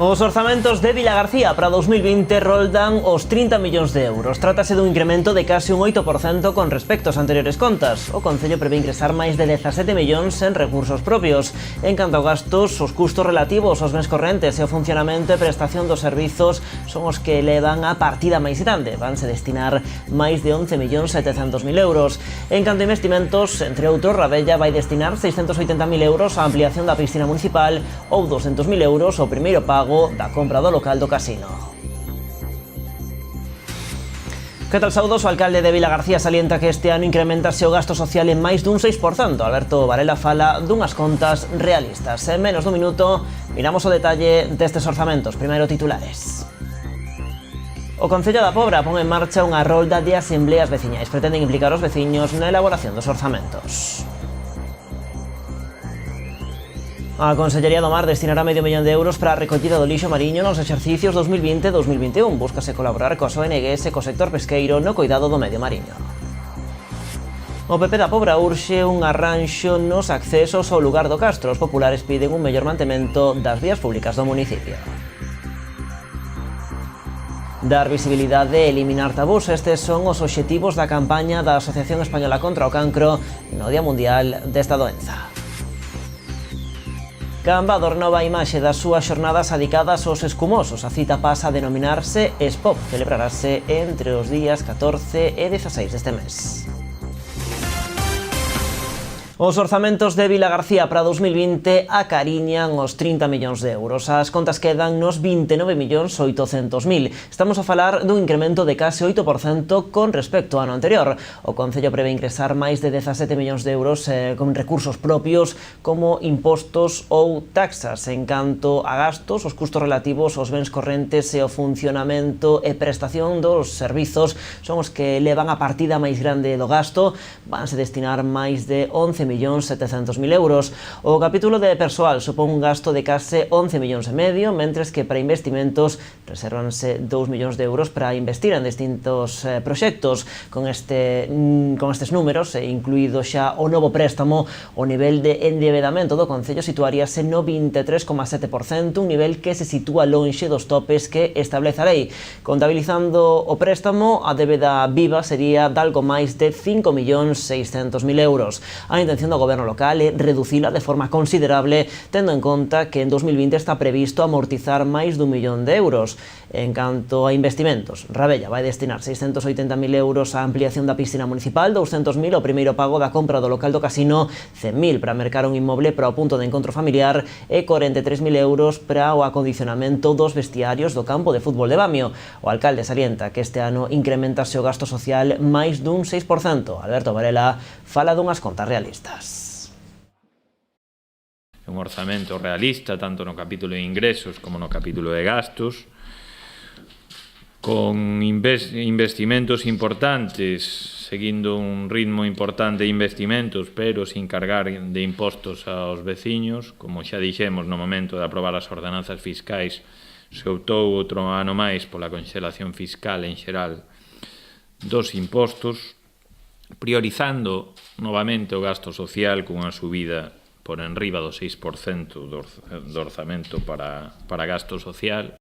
Os orzamentos de Vilagarcía para 2020 roldan os 30 millóns de euros. Trátase dun incremento de case un 8% con respecto ás anteriores contas. O Concello prevé ingresar máis de 17 millóns en recursos propios. En canto a gastos, os custos relativos aos bens correntes e o funcionamento e prestación dos servizos son os que levan a partida máis grande. Vanse destinar máis de 11.700.000 euros. En canto a investimentos, entre outros, Rabella vai destinar 680.000 euros á ampliación da piscina municipal ou 200.000 euros ao primeiro pago da compra do local do casino. Que tal, saudos? O alcalde de Vilagarcía salienta que este ano incrementase o gasto social en máis dun 6%. Alberto Varela fala dunhas contas realistas. En menos dun minuto miramos o detalle destes orzamentos. Primeiro, titulares. O Concello da Pobra pon en marcha unha rolda de asembleas veciñais. Pretenden implicar os veciños na elaboración dos orzamentos. A Consellería do Mar destinará medio millón de euros para a recollida do lixo mariño nos exercicios 2020 e 2021. Búscase colaborar coas ONGs e co sector pesqueiro no cuidado do medio mariño. O PP da Pobra urxe un arranxo nos accesos ao lugar do Castro. Os populares piden un mellor mantemento das vías públicas do municipio. Dar visibilidade e eliminar tabús. Estes son os obxectivos da campaña da Asociación Española contra o Cancro no Día Mundial desta doenza. Camba adornova a imaxe das súas xornadas adicadas aos escumosos. A cita pasa a denominarse Espop. Celebrarase entre os días 14 e 16 deste mes. Os orzamentos de Vilagarcía para 2020 acariñan os 30 millóns de euros. As contas quedan nos 29.800.000. Estamos a falar dun incremento de case 8% con respecto ao ano anterior. O Concello prevé ingresar máis de 17 millóns de euros con recursos propios como impostos ou taxas. En canto a gastos, os custos relativos aos bens correntes e o funcionamento e prestación dos servizos son os que levan a partida máis grande do gasto. Vanse destinar máis de 11.700.000 euros. O capítulo de persoal supón un gasto de case 11,5 millóns, mentres que para investimentos resérvanse 2 millóns de euros para investir en distintos proxectos. Con estes números, incluído xa o novo préstamo, o nivel de endevedamento do Concello situaríase no 23,7%, un nivel que se sitúa lonxe dos topes que establece a lei. Contabilizando o préstamo, a débeda viva sería de algo máis de 5.600.000 euros. A intención do goberno local é reducila de forma considerable, tendo en conta que en 2020 está previsto amortizar máis dun millón de euros. En canto a investimentos, Rabella vai destinar 680.000 euros á ampliación da piscina municipal, 200.000 ao primeiro pago da compra do local do casino, 100.000 para mercar un inmoble para o punto de encontro familiar e 43.000 euros para o acondicionamento dos vestiarios do campo de fútbol de Bamio. O alcalde salienta que este ano incrementase o gasto social máis dun 6%. Alberto Varela fala dunhas contas realistas. Un orzamento realista tanto no capítulo de ingresos como no capítulo de gastos, con investimentos importantes, seguindo un ritmo importante de investimentos, pero sin cargar de impostos aos veciños. Como xa dixemos no momento de aprobar as ordenanzas fiscais, se optou outro ano máis pola conxelación fiscal en xeral dos impostos, priorizando novamente o gasto social cunha subida por enriba do 6% do orzamento para gasto social.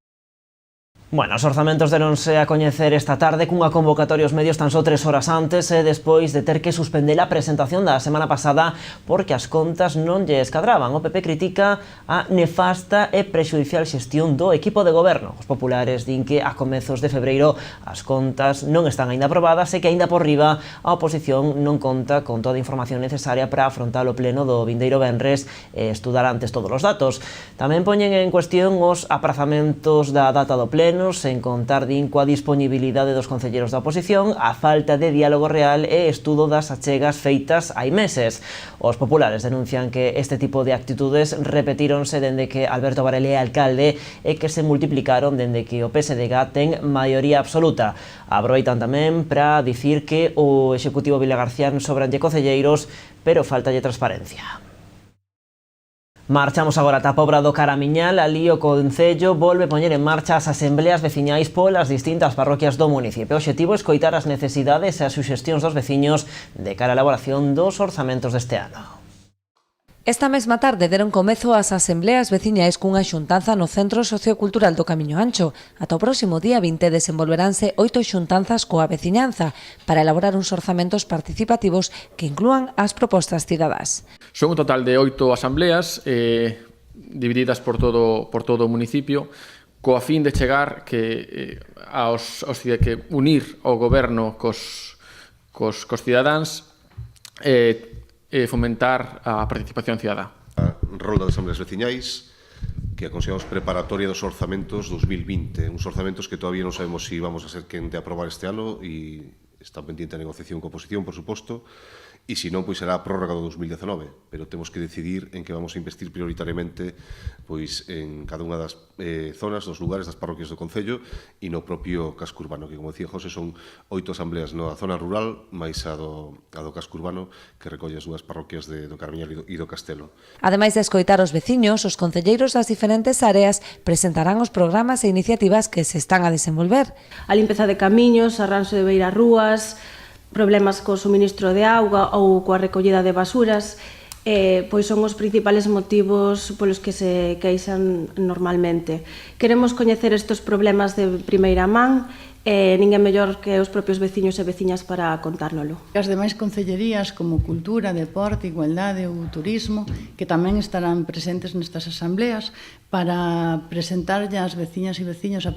Bueno, os orzamentos deronse a coñecer esta tarde cunha convocatoria aos medios tan só 3 horas antes despois de ter que suspender a presentación da semana pasada porque as contas non lle escadraban. O PP critica a nefasta e prexudicial xestión do equipo de goberno. Os populares din que a comezos de febreiro as contas non están aínda aprobadas e que aínda por riba a oposición non conta con toda a información necesaria para afrontar o pleno do vindeiro venres e estudar antes todos os datos. Tamén poñen en cuestión os aprazamentos da data do pleno, sen contar din coa disponibilidade dos concelleiros da oposición, a falta de diálogo real e estudo das achegas feitas hai meses. Os populares denuncian que este tipo de actitudes repetíronse dende que Alberto Varela é alcalde e que se multiplicaron dende que o PSDG ten maioría absoluta. Aproveitan tamén para dicir que o Executivo vilagarcián sobranlle concelleiros, pero faltalle transparencia. Marchamos agora ata a Pobra do Caramiñal. Alí o Concello volve poñer en marcha as asembleas veciñais polas distintas parroquias do municipio. O obxectivo é escoitar as necesidades e as suxestións dos veciños de cara á elaboración dos orzamentos deste ano. Esta mesma tarde deron comezo as asembleas veciñais cunha xuntanza no Centro Sociocultural do Camiño Ancho. Ata o próximo día 20 desenvolveranse 8 xuntanzas coa veciñanza para elaborar uns orzamentos participativos que inclúan as propostas cidadás. Son un total de 8 asambleas divididas por todo o municipio, coa fin de chegar que unir o goberno cos cidadáns fomentar a participación cidadá. A rolda de asambleas veciñais que a consideramos preparatoria dos orzamentos 2020, uns orzamentos que todavía non sabemos se vamos a ser quen de aprobar este ano e está pendiente a negociación coa oposición, por suposto, e se non, pois será a prórroga do 2019, pero temos que decidir en que vamos a investir prioritariamente pois en cada unha das zonas, dos lugares, das parroquias do Concello e no propio casco urbano, que, como decía José, son 8 asambleas na zona rural, máis a do casco urbano, que recolle as dúas parroquias do Carmiñal e do Castelo. Ademais de escoitar os veciños, os concelleiros das diferentes áreas presentarán os programas e iniciativas que se están a desenvolver. A limpeza de camiños, arranxo de beirarrúas, problemas co suministro de auga ou coa recollida de basuras, pois son os principales motivos polos que se queixan normalmente. Queremos coñecer estes problemas de primeira man, ninguén mellor que os propios veciños e veciñas para contárnolo. As demais concellerías como Cultura, Deporte, Igualdade ou Turismo, que tamén estarán presentes nestas asambleas para presentarlle ás veciñas e veciños a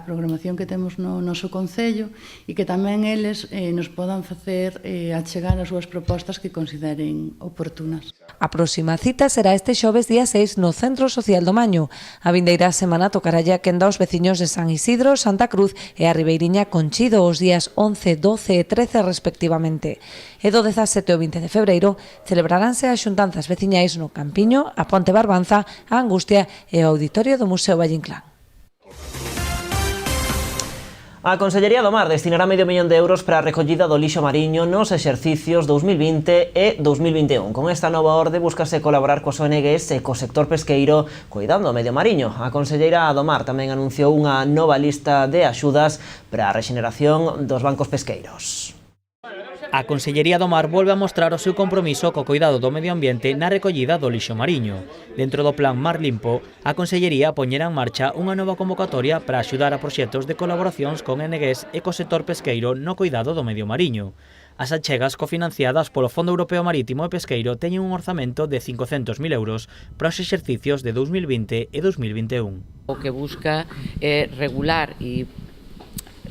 programación que temos no noso Concello e que tamén eles nos podan facer achegar as súas propostas que consideren oportunas. A próxima cita será este xoves día 6 no Centro Social do Maño. A vindeira semana tocará a quenda aos veciños de San Isidro, Santa Cruz e a Ribeiriña Conchido os días 11, 12 e 13 respectivamente. E do 17 ao 20 de febreiro celebraránse as xuntanzas veciñais no Campiño, a Ponte Barbanza, a Angustia e o Auditorio do Museo Valle Inclán. A Consellería do Mar destinará €500 000 para a recollida do lixo mariño nos exercicios 2020 e 2021. Con esta nova orde búscase colaborar coas ONGs e co sector pesqueiro cuidando o medio mariño. A Conselleira do Mar tamén anunciou unha nova lista de axudas para a rexeneración dos bancos pesqueiros. A Consellería do Mar volve a mostrar o seu compromiso co cuidado do medio ambiente na recollida do lixo mariño. Dentro do plan Mar Limpo, a Consellería poñerá en marcha unha nova convocatoria para axudar a proxectos de colaboracións con ONGs e co sector pesqueiro no cuidado do medio mariño. As achegas cofinanciadas polo Fondo Europeo Marítimo e Pesqueiro teñen un orzamento de €500.000 para os exercicios de 2020 e 2021. O que busca é regular e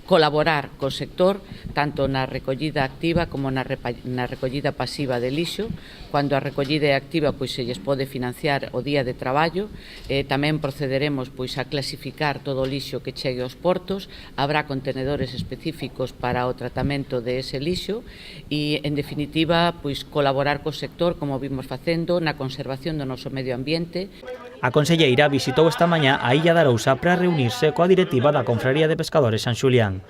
colaborar co sector tanto na recollida activa como na recollida pasiva de lixo. Cando a recollida é activa, pois se lles pode financiar o día de traballo. Tamén procederemos pois a clasificar todo o lixo que chegue aos portos. Habrá contenedores específicos para o tratamento de ese lixo e, en definitiva, pois colaborar co sector, como vimos facendo, na conservación do noso medio ambiente. A conselleira visitou esta mañá a Illa de Arousa para reunirse coa directiva da Confraría de Pescadores San Xulián.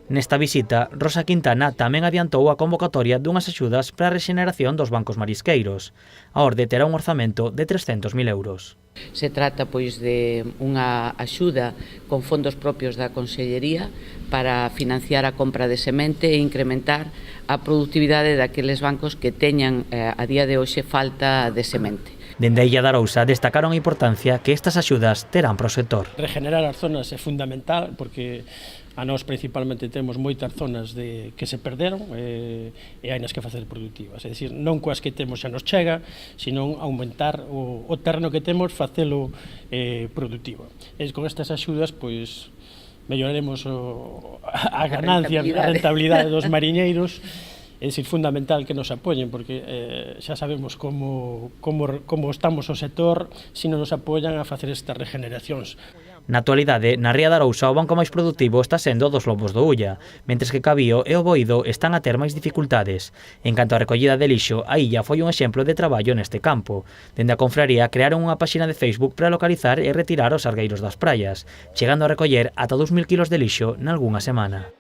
Nesta visita, Rosa Quintana tamén adiantou a convocatoria dunhas axudas para a rexeneración dos bancos marisqueiros. A orde terá un orzamento de €300.000. Se trata pois de unha axuda con fondos propios da Consellería para financiar a compra de semente e incrementar a produtividade daqueles bancos que teñan a día de hoxe falta de semente. Dende a Illa de Arousa destacaron a importancia que estas axudas terán pro sector. Regenerar as zonas é fundamental porque a nós principalmente temos moitas zonas que se perderon e hai nas que facer productivas. É dicir, non coas que temos xa nos chega, sino aumentar o terreno que temos, facelo productivo. E con estas axudas, pois, melloraremos a ganancia, a rentabilidade dos mariñeiros. É dicir, fundamental que nos apoyen, porque xa sabemos como estamos o sector se non nos apoyan a facer estas regeneracións. Na actualidade, na Ría de Arousa o banco máis productivo está sendo o dos Lobos do Ulla, mentres que Cabío e o Boído están a ter máis dificultades. En canto á recollida de lixo, a Illa foi un exemplo de traballo neste campo. Dende a confraría crearon unha páxina de Facebook para localizar e retirar os sargueiros das praias, chegando a recoller ata 2.000 kilos de lixo nalgunha semana.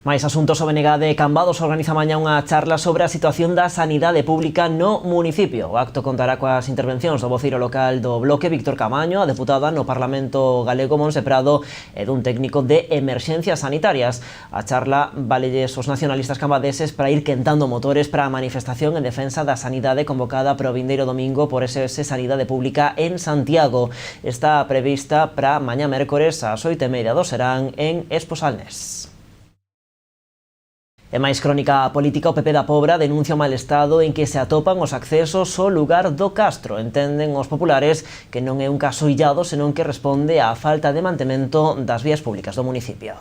Máis asuntos. O BNG de Cambados organiza mañá unha charla sobre a situación da sanidade pública no municipio. O acto contará coas intervencións do voceiro local do Bloque, Víctor Camaño, a deputada no Parlamento galego, Monse Prado, e dun técnico de emerxencias sanitarias. A charla valelles aos nacionalistas cambadeses para ir quentando motores para a manifestación en defensa da sanidade convocada para o vindeiro domingo por SOS Sanidade Pública en Santiago. Está prevista para mañá mércores ás 8:30 do serán en Esposalnés. E máis crónica política, o PP da Pobra denuncia o mal estado en que se atopan os accesos ao lugar do Castro. Entenden os populares que non é un caso illado, senón que responde á falta de mantemento das vías públicas do municipio.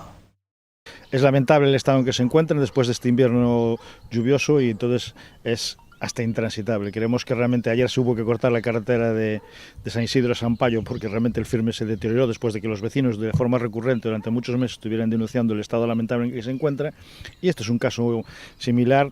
Es lamentable el estado en que se encuentran después de este invierno lluvioso y entonces es hasta intransitable. Creemos que realmente ayer se hubo que cortar la carretera de San Isidro a San Payo porque realmente el firme se deterioró después de que los vecinos de forma recurrente durante muchos meses estuvieran denunciando el estado lamentable en que se encuentra, y este es un caso similar,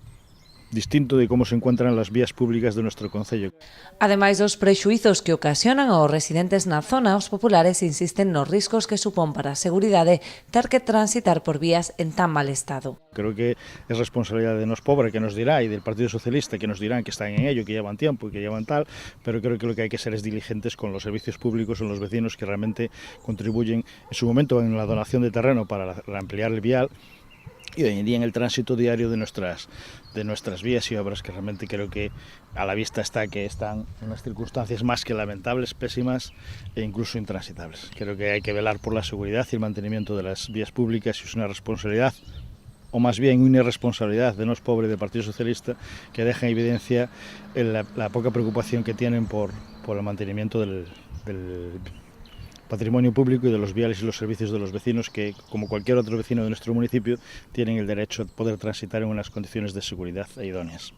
distinto de como se encuentran las vías públicas de nuestro concello. Ademais dos prexuizos que ocasionan aos residentes na zona, os populares insisten nos riscos que supón para a seguridade ter que transitar por vías en tan mal estado. Creo que es responsabilidad de Nos Pobra, que nos dirá, y del Partido Socialista, que nos dirán que están en ello, que llevan tiempo y que llevan tal, pero creo que lo que hay que ser es diligentes con los servicios públicos, con los vecinos que realmente contribuyen en su momento en la donación de terreno para ampliar el vial, y hoy en día en el tránsito diario de nuestras vías y obras, que realmente creo que a la vista está que están en unas circunstancias más que lamentables, pésimas e incluso intransitables. Creo que hay que velar por la seguridad y el mantenimiento de las vías públicas, y es una responsabilidad, o más bien una irresponsabilidad de Nos Pobra y del Partido Socialista, que deja en evidencia la poca preocupación que tienen por el mantenimiento del patrimonio público y de los viales y los servicios de los vecinos, que, como cualquier otro vecino de nuestro municipio, tienen el derecho a poder transitar en unas condiciones de seguridad idóneas.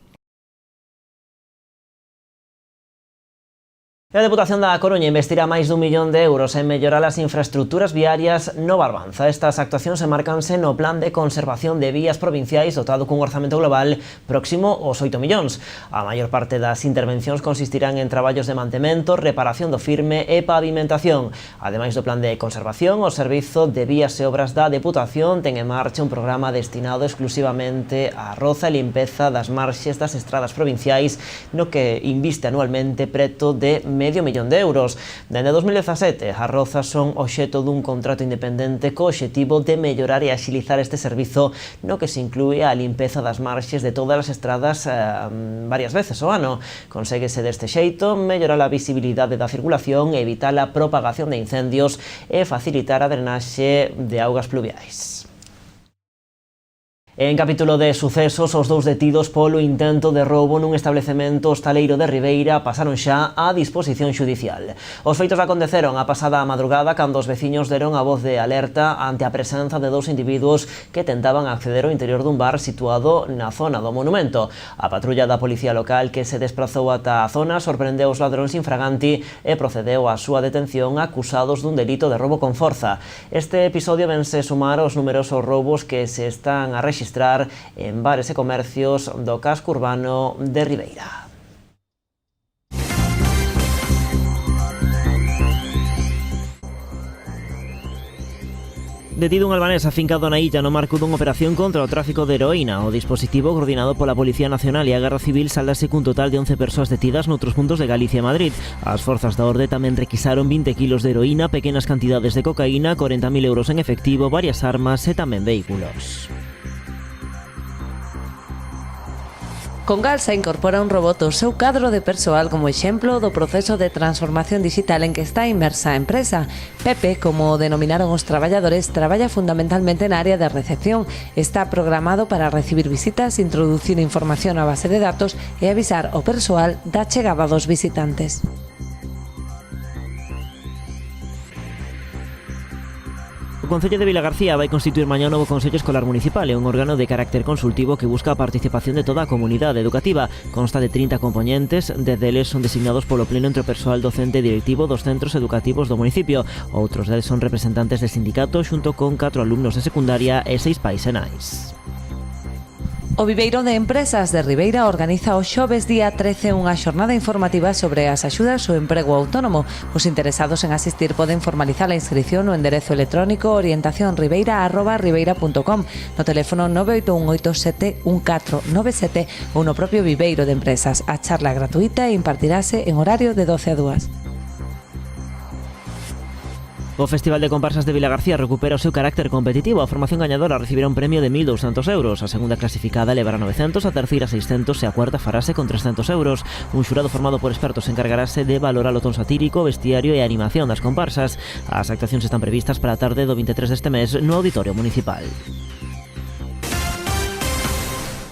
A Deputación da Coruña investirá máis dun millón de euros en mellorar as infraestructuras viarias no Barbanza. Estas actuacións enmarcanse no Plan de Conservación de Vías Provinciais dotado cun orzamento global próximo aos 8 millóns. A maior parte das intervencións consistirán en traballos de mantemento, reparación do firme e pavimentación. Ademais do Plan de Conservación, o Servizo de Vías e Obras da Deputación ten en marcha un programa destinado exclusivamente á roza e limpeza das marxes das estradas provinciais, no que inviste anualmente preto de medio millón de euros. Dende 2017, as rozas son obxeto dun contrato independente co obxectivo de mellorar e axilizar este servizo, no que se inclúe a limpeza das marxes de todas as estradas varias veces ao ano. Conséguese deste xeito mellorar a visibilidade da circulación, evitar a propagación de incendios e facilitar a drenaxe de augas pluviais. En capítulo de sucesos, os dous detidos polo intento de roubo nun establecemento hostaleiro de Ribeira pasaron xa á disposición xudicial. Os feitos aconteceron a pasada madrugada cando os veciños deron a voz de alerta ante a presenza de dous individuos que tentaban acceder ao interior dun bar situado na zona do monumento. A patrulla da policía local que se desplazou ata a zona sorprendeu os ladróns infraganti e procedeu á súa detención acusados dun delito de roubo con forza. Este episodio vense sumar aos numerosos roubos que se están a rexistrar en bares e comercios do casco urbano de Ribeira. Detido un albanés afincado na illa no marco dunha operación contra o tráfico de heroína. O dispositivo, coordinado pola Policía Nacional e a Garda Civil, saldase cun total de 11 persoas detidas noutros puntos de Galicia e Madrid. As forzas da orde tamén requisaron 20 kilos de heroína, pequenas cantidades de cocaína, 40.000 euros en efectivo, varias armas e tamén vehículos. Congalsa incorpora un robot ao seu cadro de persoal como exemplo do proceso de transformación digital en que está inmersa a empresa. Pepe, como o denominaron os traballadores, traballa fundamentalmente na área de recepción. Está programado para recibir visitas, introducir información á base de datos e avisar ao persoal da chegada dos visitantes. O Concello de Vilagarcía vai constituir mañá un novo Consello Escolar Municipal, un órgano de carácter consultivo que busca a participación de toda a comunidade educativa. Consta de 30 componentes, 10 deles son designados polo pleno entre o persoal docente e directivo dos centros educativos do municipio. Outros deles son representantes de sindicatos xunto con 4 alumnos de secundaria e 6 pais e nais. O Viveiro de Empresas de Ribeira organiza o xoves día 13 unha xornada informativa sobre as axudas ao emprego autónomo. Os interesados en asistir poden formalizar a inscripción no enderezo electrónico orientacionribeira@ribeira.com, no teléfono 981871497 ou no propio Viveiro de Empresas. A charla gratuita impartirase en horario de 12 a 2. O Festival de Comparsas de Vilagarcía recupera o seu carácter competitivo. A formación gañadora recibirá un premio de 1.200 euros. A segunda clasificada levará 900, a terceira 600 e a cuarta farase con 300 euros. Un xurado formado por expertos encargarase de valorar o ton satírico, vestiario e animación das comparsas. As actuacións están previstas para a tarde do 23 deste mes no Auditorio Municipal.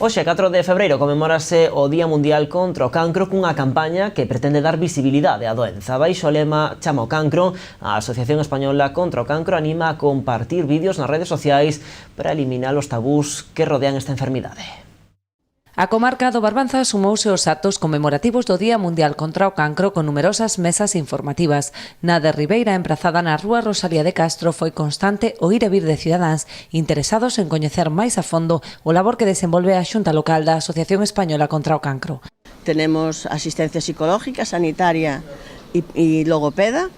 Hoxe, 4 de febreiro, comemórase o Día Mundial contra o Cancro cunha campaña que pretende dar visibilidade á doenza. Baixo o lema Chama o Cancro, a Asociación Española contra o Cancro anima a compartir vídeos nas redes sociais para eliminar os tabús que rodean esta enfermidade. A comarca do Barbanza sumouse aos actos conmemorativos do Día Mundial contra o Cancro con numerosas mesas informativas. Na de Ribeira, emprazada na Rúa Rosalía de Castro, foi constante o ir e vir de cidadáns interesados en coñecer máis a fondo o labor que desenvolve a Xunta Local da Asociación Española contra o Cancro. Tenemos asistencia psicológica, sanitaria y logopeda,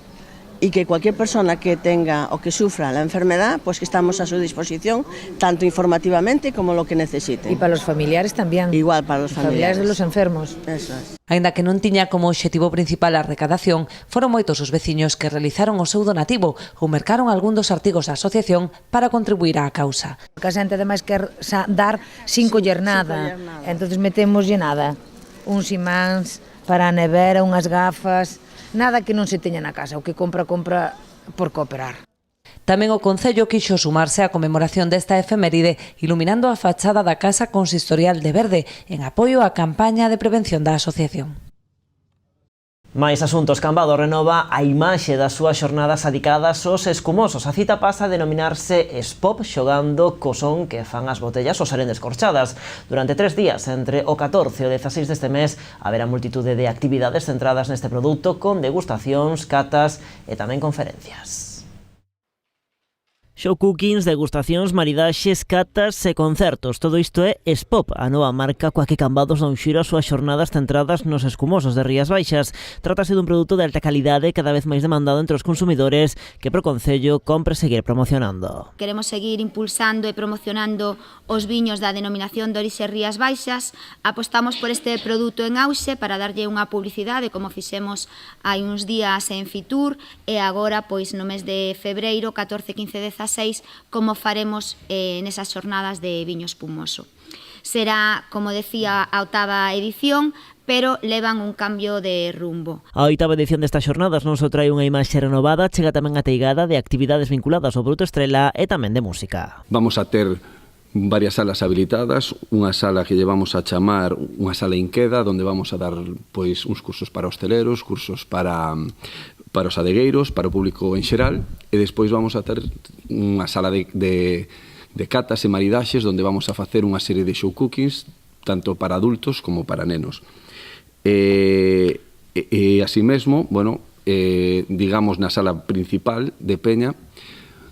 y que cualquier persona que tenga o que sufra la enfermedad, pues que estamos a su disposición, tanto informativamente como lo que necesiten. Y para los familiares también. Igual para los familiares de los enfermos. Eso es. Aínda que non tiña como obxectivo principal a recadación, foron moitos os veciños que realizaron o seu donativo ou mercaron algún dos artigos da asociación para contribuir á causa. Que a xente ademais quer dar sin coller nada, entonces metémoslle nada. Uns imáns para a nevera, unhas gafas, nada que non se teña na casa, o que compra por cooperar. Tamén o Concello quixo sumarse á conmemoración desta efeméride iluminando a fachada da Casa Consistorial de Verde en apoio á campaña de prevención da asociación. Mais asuntos, Cambado renova a imaxe das súas xornadas adicadas aos escumosos. A cita pasa a denominarse Spop, xogando co son que fan as botellas ou salen descorchadas. Durante 3 días, entre o 14 e o 16 deste mes, haberá multitude de actividades centradas neste produto con degustacións, catas e tamén conferencias. Show cookings, degustacións, maridaxes, catas e concertos. Todo isto é Spop, a nova marca coa que Cambados dá un xiro as súas xornadas centradas nos escumosos de Rías Baixas. Trátase dun produto de alta calidade cada vez máis demandado entre os consumidores que pro Concello compre seguir promocionando. Queremos seguir impulsando e promocionando os viños da denominación de orixe Rías Baixas. Apostamos por este produto en auxe para darlle unha publicidade como fixemos hai uns días en Fitur e agora pois no mes de febreiro, 14, 15, 16, como faremos nesas xornadas de viño espumoso. Será, como decía, a 8ª edición, pero levan un cambio de rumbo. A 8ª edición destas xornadas non só trae unha imaxe renovada, chega tamén ateigada de actividades vinculadas ao produto estrela e tamén de música. Vamos a ter varias salas habilitadas, unha sala que llevamos a chamar unha sala inqueda, onde vamos a dar pois uns cursos para hosteleros, cursos para os adegueiros, para o público en xeral, e despois vamos a ter unha sala de catas e maridaxes onde vamos a facer unha serie de show cookings tanto para adultos como para nenos. E así mesmo, bueno, digamos na sala principal de Peña,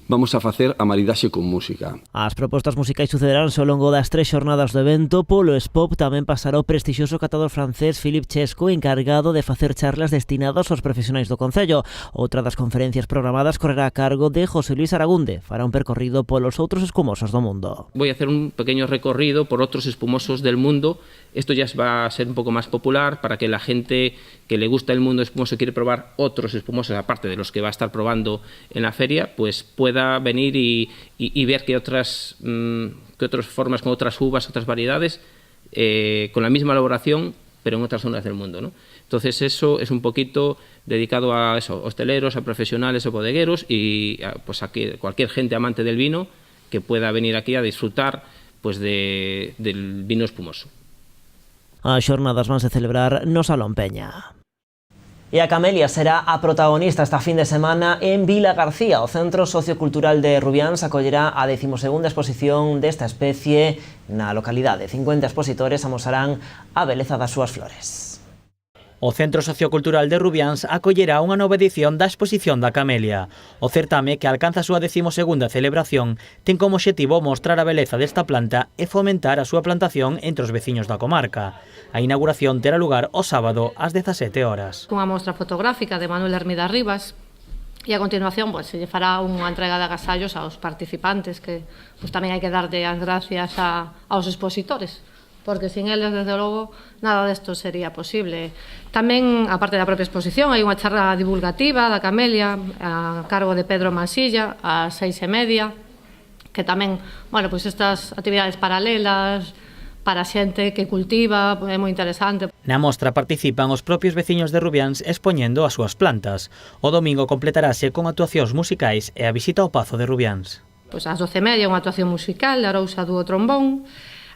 vamos a facer a maridaxe con música. As propostas musicais sucederánse ao longo das 3 xornadas do evento. Polo Spop tamén pasará o prestixioso catador francés Philippe Chesco, encargado de facer charlas destinadas aos profesionais do Concello. Outra das conferencias programadas correrá a cargo de José Luis Aragunde. Fará un percorrido polos outros espumosos do mundo. Voy a hacer un pequeño recorrido por otros espumosos del mundo. Esto ya va a ser un poco más popular para que la gente que le gusta el mundo espumoso y quiere probar otros espumosos, aparte de los que va a estar probando en la feria, pues pueda venir y ver que otras formas, con otras uvas, otras variedades, con la misma elaboración, pero en otras zonas del mundo, ¿no? Entonces eso es un poquito dedicado a eso, hosteleros, a profesionales o bodegueros y pues a que cualquier gente amante del vino que pueda venir aquí a disfrutar pues del vino espumoso. As xornadas vanse celebrar no Salón Peña. E a camelia será a protagonista esta fin de semana en Vilagarcía. O Centro Sociocultural de Rubiáns acollerá a 12ª exposición desta especie na localidade. 50 expositores amosarán a beleza das súas flores. O Centro Sociocultural de Rubiáns acollerá unha nova edición da exposición da camelia. O certame, que alcanza a súa 12ª celebración, ten como obxectivo mostrar a beleza desta planta e fomentar a súa plantación entre os veciños da comarca. A inauguración terá lugar o sábado ás 17 horas. Unha mostra fotográfica de Manuel Hermida Rivas, e a continuación se lle fará unha entrega de agasallos aos participantes, que tamén hai que darlle as gracias aos expositores, porque sin eles, desde logo, nada desto sería posible. Tamén, a parte da propia exposición, hai unha charla divulgativa da camelia a cargo de Pedro Mansilla ás 6:30, que tamén, estas actividades paralelas para a xente que cultiva, é moi interesante. Na mostra participan os propios veciños de Rubiáns expoñendo as súas plantas. O domingo completarase con actuacións musicais e a visita ao Pazo de Rubiáns. Ás 12:30 unha actuación musical, a Arousa do trombón.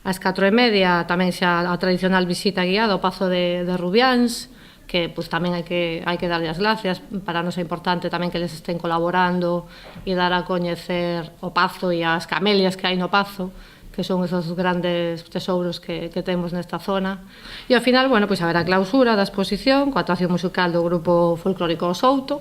Ás 4:30 tamén xa a tradicional visita guiada ao Pazo de Rubiáns, que tamén hai que darlle as gracias. Para nós é importante tamén que les estén colaborando e dar a coñecer o Pazo e as camelias que hai no Pazo, que son esos grandes tesouros que temos nesta zona. E ao final, haberá a clausura da exposición, coa actuación musical do grupo folclórico O Souto.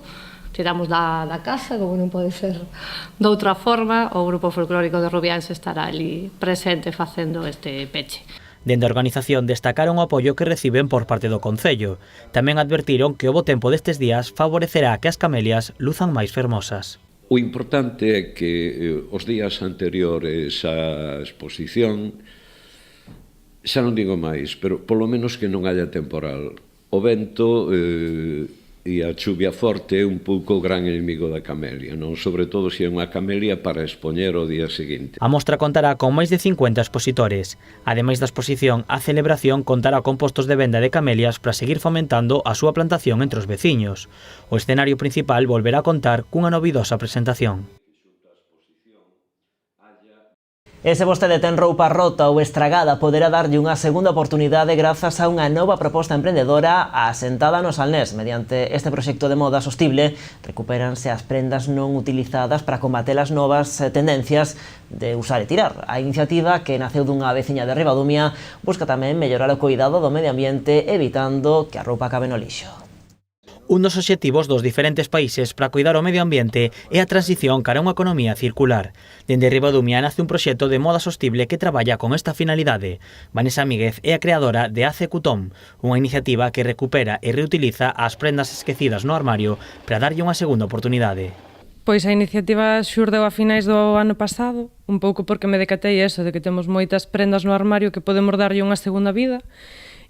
Tiramos da casa, como non pode ser de outra forma. O grupo folclórico de Rubiáns estará ali presente facendo este peche. Dende a organización destacaron o apoio que reciben por parte do Concello. Tamén advertiron que o bo tempo destes días favorecerá que as camelias luzan máis fermosas. O importante é que os días anteriores á exposición, xa non digo máis, pero polo menos que non haya temporal. O vento e a chuvia forte é un pouco o gran inimigo da camelia, non? Sobre todo se é unha camelia para expoñer o día seguinte. A mostra contará con máis de 50 expositores. Ademais da exposición, a celebración contará con postos de venda de camelias para seguir fomentando a súa plantación entre os veciños. O escenario principal volverá a contar cunha novidosa presentación. E se vostede ten roupa rota ou estragada, poderá darlle unha segunda oportunidade grazas a unha nova proposta emprendedora asentada no Salnés. Mediante este proxecto de moda sostible, recupéranse as prendas non utilizadas para combater as novas tendencias de usar e tirar. A iniciativa, que naceu dunha veciña de Ribadumia, busca tamén mellorar o cuidado do medio ambiente, evitando que a roupa acabe no lixo. Un dos obxectivos dos diferentes países para cuidar o medio ambiente é a transición cara a unha economía circular. Dende Ribadumia nace un proxecto de moda sostible que traballa con esta finalidade. Vanessa Míguez é a creadora de Hace Cutón, unha iniciativa que recupera e reutiliza as prendas esquecidas no armario para darlle unha segunda oportunidade. Pois a iniciativa xurdeu a finais do ano pasado, un pouco porque me decatei eso, de que temos moitas prendas no armario que podemos darlle unha segunda vida.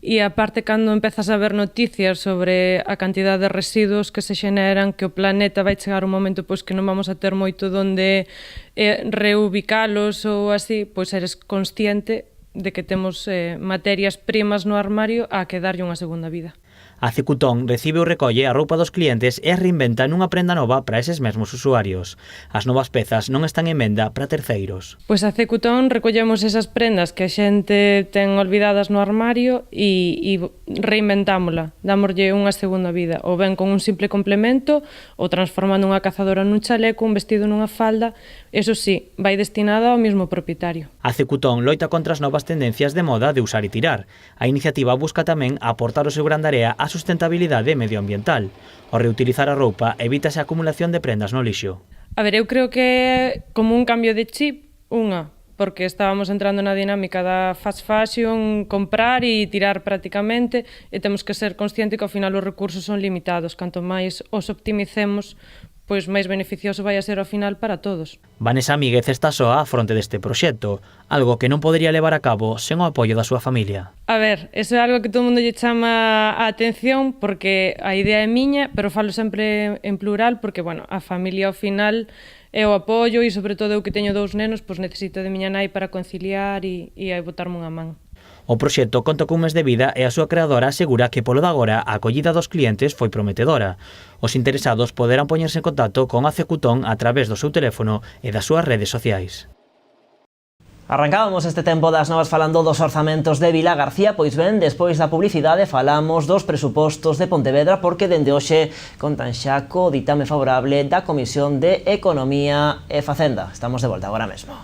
E aparte, cando empezas a ver noticias sobre a cantidad de residuos que se xeneran, que o planeta vai chegar un momento que non vamos a ter moito donde reubicalos ou así, pois eres consciente de que temos materias primas no armario a que darlle unha segunda vida. Hace Cutón recibe ou recolle a roupa dos clientes e a reinventa nunha prenda nova para eses mesmos usuarios. As novas pezas non están en venda para terceiros. Pois a Hace Cutón recollemos esas prendas que a xente ten olvidadas no armario e reinventámola, dámoslle unha segunda vida, ou ben con un simple complemento, ou transformando unha cazadora nun chaleco, un vestido nunha falda. Eso sí, vai destinada ao mesmo propietario. Hace Cutón loita contra as novas tendencias de moda de usar e tirar. A iniciativa busca tamén aportar o seu gran area a sustentabilidade medioambiental. Ao reutilizar a roupa, evítase a acumulación de prendas no lixo. A ver, eu creo que é como un cambio de chip, porque estábamos entrando na dinámica da fast fashion, comprar e tirar prácticamente, e temos que ser conscientes que ao final os recursos son limitados. Canto máis os optimicemos, pois máis beneficioso vai a ser ao final para todos. Vanessa Míguez está soa á fronte deste proxecto, algo que non podería levar a cabo sen o apoio da súa familia. A ver, eso é algo que todo o mundo lle chama a atención, porque a idea é miña, pero falo sempre en plural, porque, a familia ao final é o apoio e, sobre todo, eu que teño 2 nenos, pois necesito de miña nai para conciliar e botarme unha man. O proxecto conta cun mes de vida e a súa creadora asegura que polo de agora a acollida dos clientes foi prometedora. Os interesados poderán poñerse en contacto con Hace Cutón a través do seu teléfono e das súas redes sociais. Arrancábamos este tempo das novas falando dos orzamentos de Vilagarcía, pois ben, despois da publicidade falamos dos presupostos de Pontevedra, porque dende hoxe contan xa co ditame favorable da Comisión de Economía e Facenda. Estamos de volta agora mesmo.